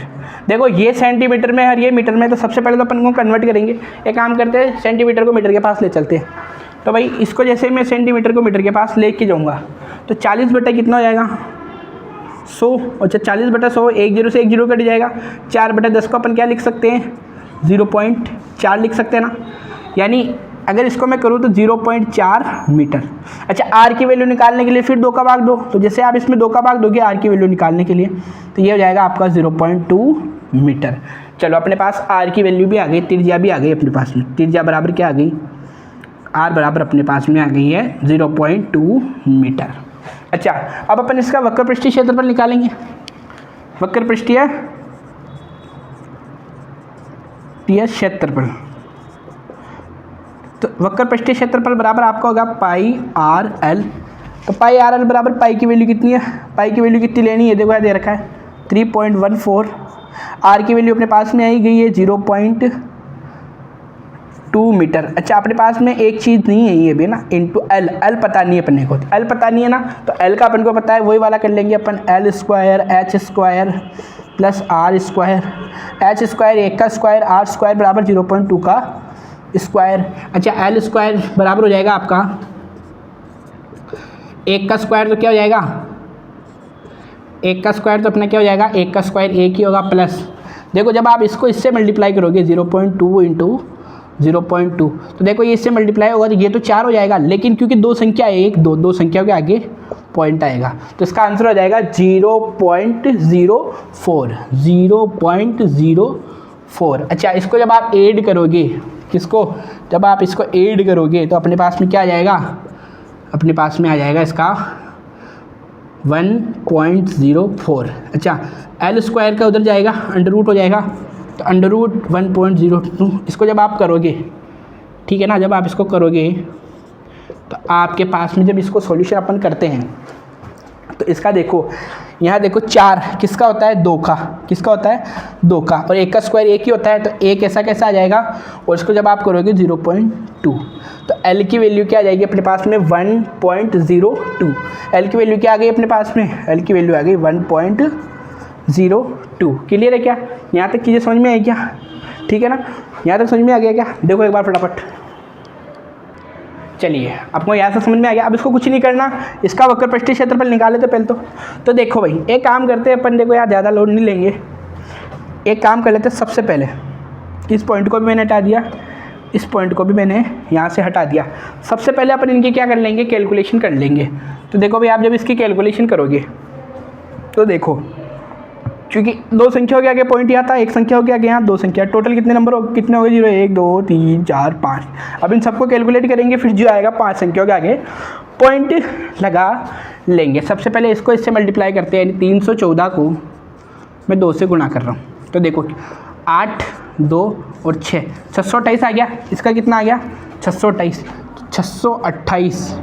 देखो ये सेंटीमीटर में और ये मीटर में, तो सबसे पहले तो अपन को कन्वर्ट करेंगे। एक काम करते हैं, सेंटीमीटर को मीटर के पास ले चलते हैं। तो भाई इसको जैसे मैं सेंटीमीटर को मीटर के पास लेके जाऊंगा तो 40 बटा कितना हो जाएगा, 100। अच्छा 40 बटा 100, 1 0 से 1 0 कट जाएगा। 4 बटा 10 को अपन क्या लिख सकते हैं, 0.4 लिख सकते हैं ना। यानी अगर इसको मैं करूँ तो 0.4 मीटर। अच्छा आर की वैल्यू निकालने के लिए फिर 2 का भाग दो, तो जैसे आप इसमें 2 का भाग दोगे आर की वैल्यू निकालने के लिए, तो ये हो जाएगा आपका 0.2 मीटर। चलो अपने पास आर की वैल्यू भी आ गई, त्रिज्या भी आ गई अपने पास में। त्रिज्या बराबर क्या आ गई, आर बराबर अपने पास में आ गई है 0.2 मीटर। अच्छा अब अपन इसका वक्र पृष्ठीय क्षेत्रफल निकालेंगे। वक्र पृष्ठीय क्षेत्रफल, तो वक्र पृष्ठीय क्षेत्रफल बराबर आपका होगा पाई आर एल। तो पाई आर एल बराबर पाई की वैल्यू कितनी है, पाई की वैल्यू कितनी लेनी है, देखो यहाँ दे रखा है 3.14। आर की वैल्यू अपने पास में आई गई है 0.2 मीटर। अच्छा अपने पास में एक चीज़ नहीं है ये भी ना, इंटू एल। एल पता नहीं है अपने को, एल पता नहीं है ना, तो एल का अपन को पता है, वही वाला कर लेंगे अपन, L square H square plus R square. H square 1 का स्क्वायर, आर स्क्वायर बराबर 0.2 का स्क्वायर। अच्छा एल स्क्वायर बराबर हो जाएगा आपका 1 का स्क्वायर, तो क्या हो जाएगा, 1 का स्क्वायर तो अपना क्या हो जाएगा, 1 का स्क्वायर 1 ही होगा, प्लस देखो जब आप इसको इससे मल्टीप्लाई करोगे 0.2 इंटू 0.2, तो देखो ये इससे मल्टीप्लाई होगा तो ये तो 4 हो जाएगा, लेकिन क्योंकि दो संख्या है, 1 2 दो संख्याओं के आगे पॉइंट आएगा, तो इसका आंसर हो जाएगा 0.04। अच्छा इसको जब आप ऐड करोगे, किसको, जब आप इसको ऐड करोगे तो अपने पास में क्या आ जाएगा, अपने पास में आ जाएगा इसका 1.04। अच्छा एल स्क्वायर का उधर जाएगा, अंडर रूट हो जाएगा, तो अंडर रूट 1.02। इसको जब आप करोगे, ठीक है ना, जब आप इसको करोगे तो आपके पास में जब इसको सॉल्यूशन अपन करते हैं तो इसका देखो यहाँ देखो 4 किसका होता है, 2 का, किसका होता है, 2 का, और 1 का स्क्वायर 1 ही होता है, तो 1 ऐसा कैसा आ जाएगा, और इसको जब आप करोगे 0.2, तो L की वैल्यू क्या आ जाएगी अपने पास में 1.02। L की वैल्यू क्या आ गई अपने पास में, L की वैल्यू आ गई 1.02। क्लियर है क्या, यहाँ तक चीज़ें समझ में आई क्या, ठीक है ना, यहाँ तक समझ में आ गया क्या, देखो एक बार फटाफट। चलिए आपको यहाँ से समझ में आ गया। अब इसको कुछ नहीं करना, इसका वक्र पृष्ठीय क्षेत्रफल निकाले थे पहले तो देखो भाई एक काम करते हैं अपन, देखो यार ज़्यादा लोड नहीं लेंगे, एक काम कर लेते हैं। सबसे पहले इस पॉइंट को भी मैंने हटा दिया, इस पॉइंट को भी मैंने यहाँ से हटा दिया। सबसे पहले अपन इनकी क्या कर लेंगे, कैलकुलेशन कर लेंगे। तो देखो भाई आप जब इसकी कैलकुलेशन करोगे तो देखो, क्योंकि 2 संख्याओं के आगे पॉइंट यहाँ था, 1 संख्या के आगे यहाँ 2 संख्या, टोटल कितने नंबर हो, कितने हो गए, 0 1 2 3 4 5। अब इन सबको कैलकुलेट करेंगे, फिर जो आएगा 5 संख्याओं के आगे पॉइंट लगा लेंगे। सबसे पहले इसको इससे मल्टीप्लाई करते हैं, यानी 314 को मैं 2 से गुणा कर रहा हूँ। तो देखो 8 2 और 6, 628 आ गया। इसका कितना आ गया, 628, 628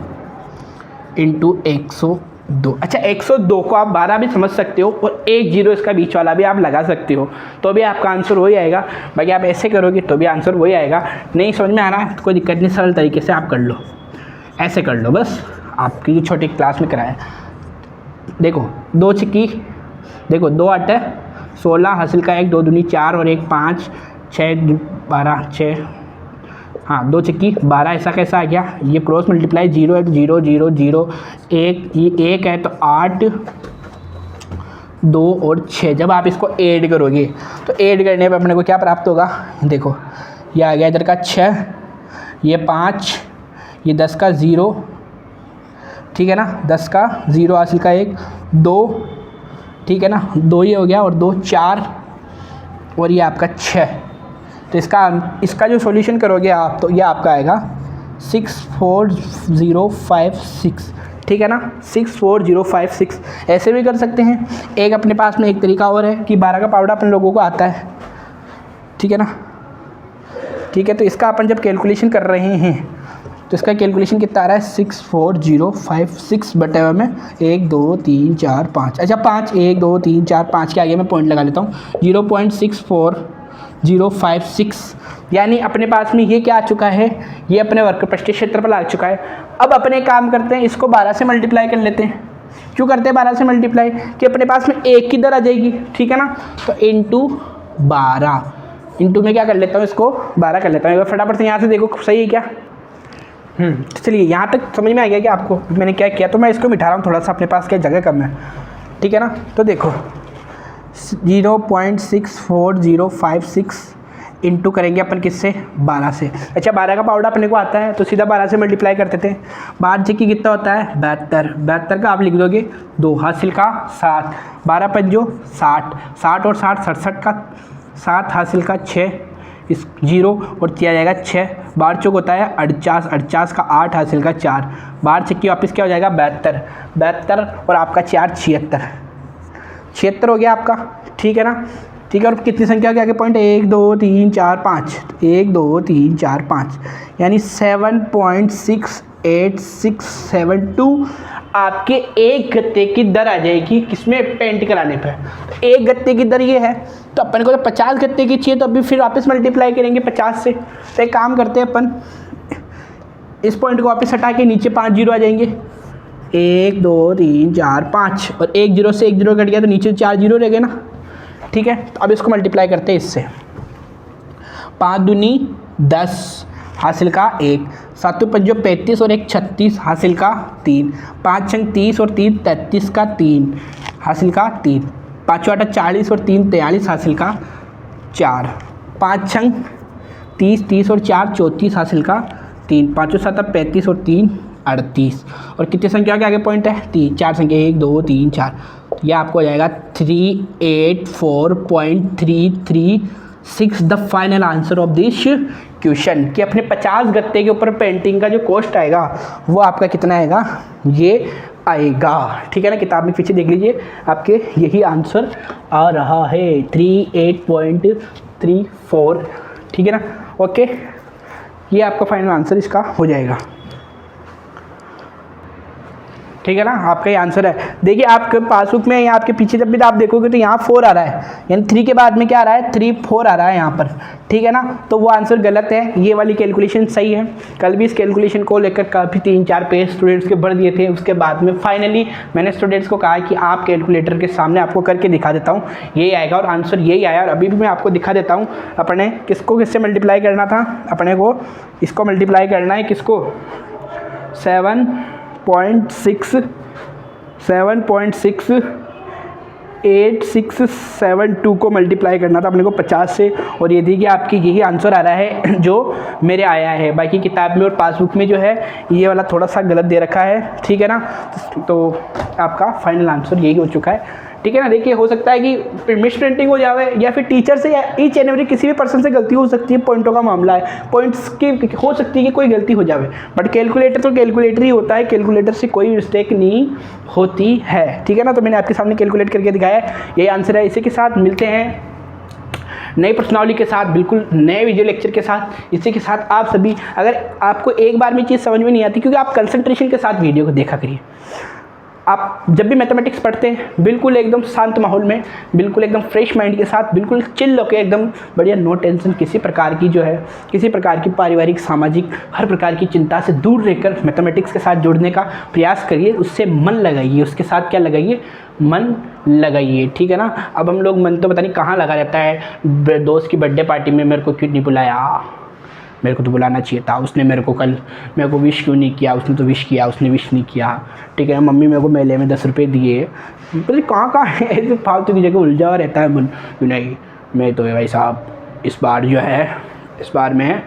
इंटू 102। अच्छा 102 को आप 12 भी समझ सकते हो, और 1 0 इसका बीच वाला भी आप लगा सकते हो, तो भी आपका आंसर वही आएगा। बाकी आप ऐसे करोगे तो भी आंसर वही आएगा। नहीं समझ में आ रहा है तो कोई दिक्कत नहीं, सरल तरीके से आप कर लो, ऐसे कर लो बस, आपकी छोटी क्लास में कराया। देखो 2 छिक्की, देखो 2 8 16, हासिल का 1 2 दूनी 4 और 1 5 6 12 6, हाँ 2 छिक्की 12। ऐसा कैसा आ गया, ये क्रॉस मल्टीप्लाई 0 है तो 0 0 0 1, ये 1 है तो 8 2 और 6। जब आप इसको ऐड करोगे तो ऐड करने पे अपने को क्या प्राप्त होगा, देखो ये आ गया इधर का 6, ये 5, ये 10 का 0, ठीक है ना, 10 का 0, हासिल का 1 2, ठीक है ना, 2 ये हो गया, और 2 4, और ये आपका 6। तो इसका जो सॉल्यूशन करोगे आप, तो ये आपका आएगा 64056, ठीक है ना, 64056। ऐसे भी कर सकते हैं। एक अपने पास में एक तरीका और है कि 12 का पावड़ा अपन लोगों को आता है, ठीक है ना, ठीक है। तो इसका अपन जब कैलकुलेशन कर रहे हैं तो इसका कैलकुलेशन कितना आ रहा है, 64056 बटे हुए में 1 2 3 4 5। अच्छा 5 1 2 3 4 5 के आगे मैं पॉइंट लगा लेता हूँ, 0.64056, यानी अपने पास में ये क्या आ चुका है, ये अपने वक्र पृष्ठीय क्षेत्रफल आ चुका है। अब अपने काम करते हैं, इसको 12 से मल्टीप्लाई कर लेते हैं। क्यों करते हैं 12 से मल्टीप्लाई, कि अपने पास में 1 की दर आ जाएगी, ठीक है ना, तो इंटू 12, इंटू में क्या कर लेता हूँ, इसको 12 कर लेता हूँ। फटाफट से यहाँ से देखो सही है क्या, चलिए यहाँ तक समझ में आ गया कि आपको मैंने क्या किया। तो मैं इसको मिटा रहा हूँ थोड़ा सा, अपने पास क्या जगह कम है, ठीक है ना। तो देखो 0.64056 इंटू करेंगे अपन किससे, 12 से। अच्छा 12 का पाउडर अपने को आता है तो सीधा 12 से मल्टीप्लाई करते थे। 12 की कितना होता है, 72, 72 का आप लिख दोगे 2, हासिल का 7, 12 पंजो 60, 60 और 60 67 का 7, हासिल का 6, इस 0 और किया जाएगा 6, 12 चौक होता है 48, 48 का 8, हासिल का 4, 12 छक्की वापस क्या हो जाएगा 72, 72 और आपका 4 76, 76 हो गया आपका, ठीक है ना, ठीक है। और कितनी संख्या के आगे पॉइंट, 1 2 3 4 5, 1 2 3 4 5, यानी 7.68672 आपके एक गत्ते की दर आ जाएगी, किसमें, पेंट कराने पर। तो एक गत्ते की दर ये है, तो अपन को तो 50 गत्ते की चाहिए, तो अभी फिर वापस मल्टीप्लाई करेंगे 50 से। तो एक काम करते हैं अपन, इस पॉइंट को वापस हटा के नीचे 5 जीरो आ जाएंगे, 1 2 3 4 5, और 1 0 से 1 0 कट गया तो नीचे 4 जीरो रह गए ना, ठीक है। तो अब इसको मल्टीप्लाई करते हैं इससे, 5 दूनी 10, हासिल का 1, 7 पंजो 35 और 1 36, हासिल का 3, 5 छंग 30 और 3 33 का 3, हासिल का 3, 5 8 40 और 3 43, हासिल का 4, 5 छंग 30 30 और 4 34, हासिल का 3, 5 7 35 और 3 38, और कितनी संख्या के आगे पॉइंट है, 3, 4 संख्या 1 2 3 4, यह आपको हो जाएगा 384.336 the final answer of this question. कि अपने 50 गत्ते के ऊपर पेंटिंग का जो कॉस्ट आएगा वो आपका कितना आएगा, ये आएगा, ठीक है ना। किताब में पीछे देख लीजिए, आपके यही आंसर आ रहा है 38.34, ठीक है ना। ओके, ये आपका फाइनल आंसर इसका हो जाएगा। ठीक है ना, आपका ये आंसर है। देखिए आपके पासबुक में या आपके पीछे जब भी आप देखोगे तो यहाँ 4 आ रहा है, यानी 3 के बाद में क्या आ रहा है, 3 4 आ रहा है यहाँ पर, ठीक है ना। तो वो आंसर गलत है, ये वाली कैलकुलेशन सही है। कल भी इस कैलकुलेशन को लेकर काफ़ी 3-4 पेज स्टूडेंट्स के भर दिए थे। उसके बाद में फाइनली मैंने स्टूडेंट्स को कहा कि आप कैलकुलेटर के सामने आपको करके दिखा देता हूँ, यही आएगा और आंसर यही आया। और अभी भी मैं आपको दिखा देता हूँ अपने किसको किससे मल्टीप्लाई करना था। अपने को इसको मल्टीप्लाई करना है, किसको, 7.8672 को मल्टीप्लाई करना था अपने को 50 से, और ये देखिए आपकी यही आंसर आ रहा है जो मेरे आया है। बाकी किताब में और पासबुक में जो है ये वाला थोड़ा सा गलत दे रखा है, ठीक है ना। तो आपका फाइनल आंसर यही हो चुका है, ठीक है ना। देखिए हो सकता है कि मिस प्रिंटिंग हो जाए या फिर टीचर से या ईच एंड एवरी किसी भी पर्सन से गलती हो सकती है। पॉइंटों का मामला है, पॉइंट्स की हो सकती है कि कोई गलती हो जाए, बट कैलकुलेटर तो कैलकुलेटर ही होता है, कैलकुलेटर से कोई मिस्टेक नहीं होती है, ठीक है ना। तो मैंने आपके सामने कैलकुलेट करके दिखाया है, यही आंसर है। इसी के साथ मिलते हैं नई प्रश्नावली के साथ, बिल्कुल नए वीडियो लेक्चर के साथ। इसी के साथ आप सभी, अगर आपको एक बार में चीज़ समझ में नहीं आती, क्योंकि आप कंसंट्रेशन के साथ वीडियो को देखा करिए। आप जब भी मैथमेटिक्स पढ़ते हैं बिल्कुल एकदम शांत माहौल में, बिल्कुल एकदम फ्रेश माइंड के साथ, बिल्कुल चिल होकर एकदम बढ़िया, नो टेंशन, किसी प्रकार की जो है, किसी प्रकार की पारिवारिक, सामाजिक, हर प्रकार की चिंता से दूर रहकर मैथमेटिक्स के साथ जुड़ने का प्रयास करिए। उससे मन लगाइए, उसके साथ क्या लगाइए, मन लगाइए, ठीक है ना। अब हम लोग मन तो पता नहीं कहाँ लगा रहता है, दोस्त की बर्थडे पार्टी में मेरे को क्यों नहीं बुलाया, मेरे को तो बुलाना चाहिए था, उसने मेरे को कल मेरे को विश क्यों नहीं किया, उसने तो विश किया, उसने विश नहीं किया, ठीक है। मम्मी मेरे को मेले में 10 रुपये दिए, पता कहाँ है, ऐसे फालतू की जगह उलझा रहता है मन। नहीं मैं तो भाई साहब इस बार जो है, इस बार में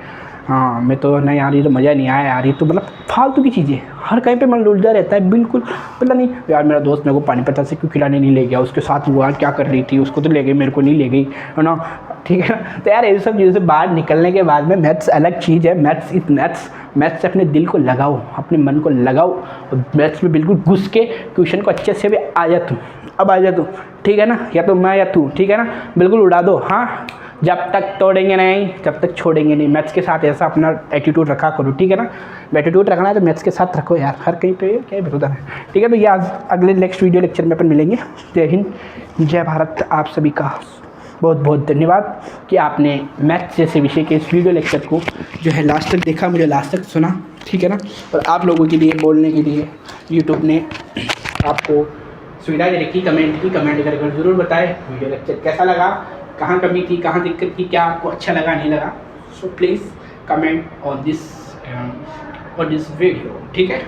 हाँ मैं तो नहीं यार, ये तो मज़ा नहीं आया यार, ये तो मतलब फालतू की चीज़ें, हर कहीं पे मन उलझा रहता है बिल्कुल। पता नहीं यार, मेरा दोस्त मेरे को पानीपत से क्यों खिलाने नहीं ले गया, उसके साथ वो क्या कर रही थी, उसको तो ले गई, मेरे को नहीं ले गई, है ना, ठीक है ना। तो यार ये सब चीज़ों से बाहर निकलने के बाद में मैथ्स अलग चीज़ है, मैथ्स इज मैथ्स। मैथ्स से अपने दिल को लगाओ, अपने मन को लगाओ, और मैथ्स में बिल्कुल घुस के क्वेश्चन को अच्छे से भी आ जा तू, अब आ जा तू, ठीक है ना, या तो मैं या तू, ठीक है ना, बिल्कुल उड़ा दो। हाँ, जब तक तोड़ेंगे नहीं तब तक छोड़ेंगे नहीं। मैथ्स के साथ ऐसा अपना एटीट्यूड रखा करो, ठीक है ना। एटीट्यूड रखना है तो मैथ्स के साथ रखो यार, हर कहीं पे क्या बता है, ठीक है। तो ये आज अगले नेक्स्ट वीडियो लेक्चर में अपन मिलेंगे। जय हिंद, जय भारत। आप सभी का बहुत बहुत धन्यवाद कि आपने मैथ्स जैसे विषय के इस वीडियो लेक्चर को जो है लास्ट तक देखा, मुझे लास्ट तक सुना, ठीक है ना। और आप लोगों के लिए बोलने के लिए यूट्यूब ने आपको सुविधा दे रखी, कमेंट करके ज़रूर बताएं वीडियो लेक्चर कैसा लगा, कहाँ कमी थी, कहाँ दिक्कत थी, क्या आपको अच्छा लगा नहीं लगा। So please comment on this video, ठीक है।